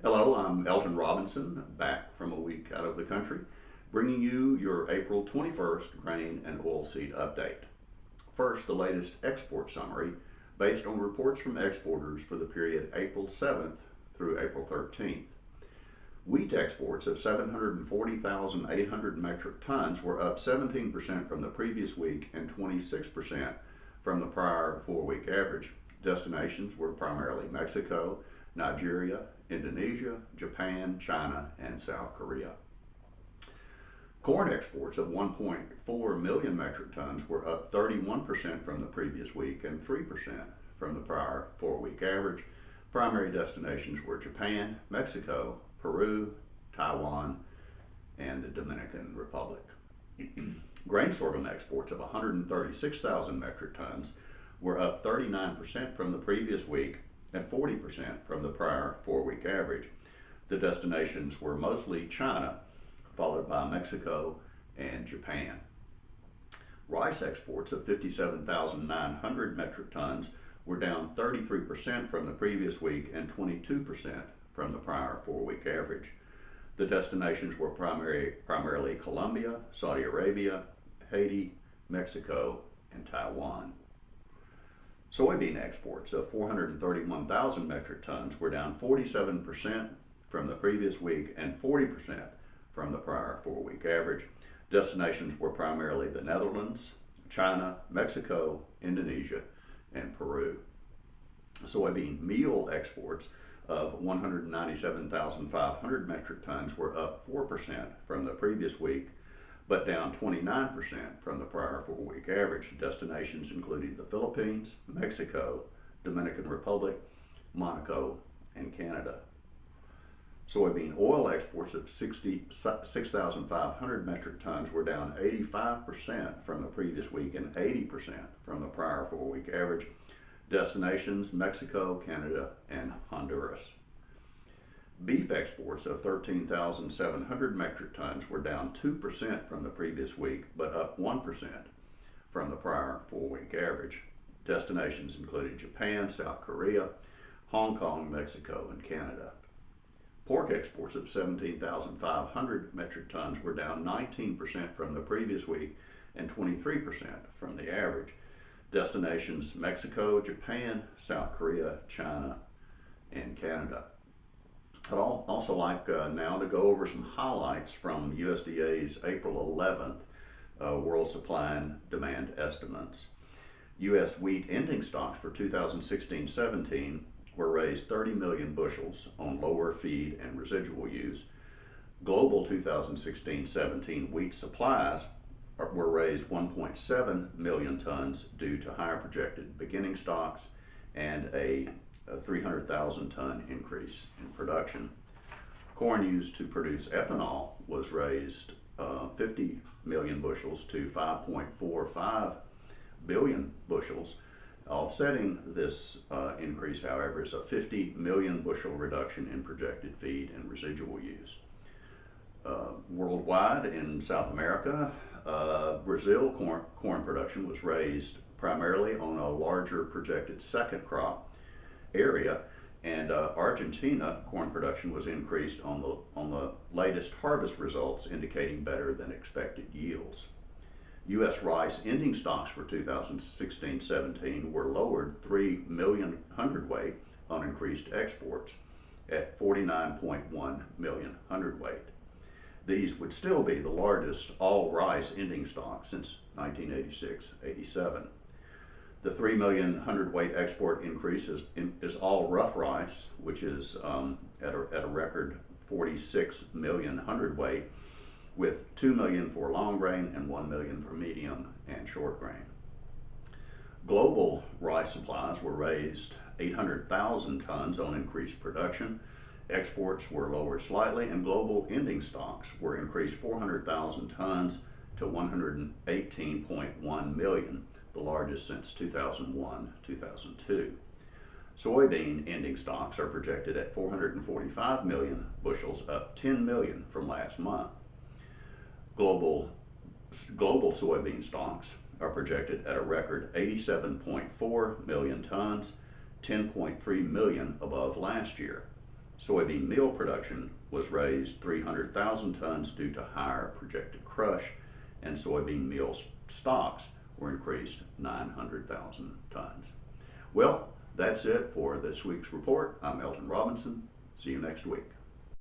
Hello, I'm Elton Robinson, back from a week out of the country, bringing you your April 21st grain and oilseed update. First, the latest export summary based on reports from exporters for the period April 7th through April 13th. Wheat exports of 740,800 metric tons were up 17% from the previous week and 26% from the prior 4-week average. Destinations were primarily Mexico, Nigeria, Indonesia, Japan, China, and South Korea. Corn exports of 1.4 million metric tons were up 31% from the previous week and 3% from the prior 4-week average. Primary destinations were Japan, Mexico, Peru, Taiwan, and the Dominican Republic. Grain sorghum exports of 136,000 metric tons were up 39% from the previous week and 40% from the prior 4-week average. The destinations were mostly China, followed by Mexico and Japan. Rice exports of 57,900 metric tons were down 33% from the previous week and 22% from the prior 4-week average. The destinations were primarily Colombia, Saudi Arabia, Haiti, Mexico, and Taiwan. Soybean exports of 431,000 metric tons were down 47% from the previous week and 40% from the prior 4-week average. Destinations were primarily the Netherlands, China, Mexico, Indonesia, and Peru. Soybean meal exports of 197,500 metric tons were up 4% from the previous week, but down 29% from the prior 4-week average. Destinations included the Philippines, Mexico, Dominican Republic, Monaco, and Canada. Soybean oil exports of 66,500 metric tons were down 85% from the previous week and 80% from the prior 4-week average. Destinations: Mexico, Canada, and Honduras. Beef exports of 13,700 metric tons were down 2% from the previous week, but up 1% from the prior 4-week average. Destinations included Japan, South Korea, Hong Kong, Mexico, and Canada. Pork exports of 17,500 metric tons were down 19% from the previous week and 23% from the average. Destinations: Mexico, Japan, South Korea, China, and Canada. I'd also like now to go over some highlights from USDA's April 11th World Supply and Demand Estimates. U.S. wheat ending stocks for 2016-17 were raised 30 million bushels on lower feed and residual use. Global 2016-17 wheat supplies were raised 1.7 million tons due to higher projected beginning stocks and a 300,000 ton increase in production. Corn used to produce ethanol was raised 50 million bushels to 5.45 billion bushels. Offsetting this increase, however, is a 50 million bushel reduction in projected feed and residual use. Worldwide, in South America, Brazil corn production was raised primarily on a larger projected second crop area, and Argentina corn production was increased on the latest harvest results, indicating better than expected yields. U.S. rice ending stocks for 2016-17 were lowered 3 million hundredweight on increased exports at 49.1 million hundredweight. These would still be the largest all rice ending stock since 1986-87. The 3 million hundredweight export increase is all rough rice, which is at a record 46 million hundredweight, with 2 million for long grain and 1 million for medium and short grain. Global rice supplies were raised 800,000 tons on increased production. Exports were lowered slightly, and global ending stocks were increased 400,000 tons to 118.1 million, the largest since 2001-2002. Soybean ending stocks are projected at 445 million bushels, up 10 million from last month. Global soybean stocks are projected at a record 87.4 million tons, 10.3 million above last year. Soybean meal production was raised 300,000 tons due to higher projected crush, and soybean meal stocks were increased 900,000 tons. Well, that's it for this week's report. I'm Elton Robinson. See you next week.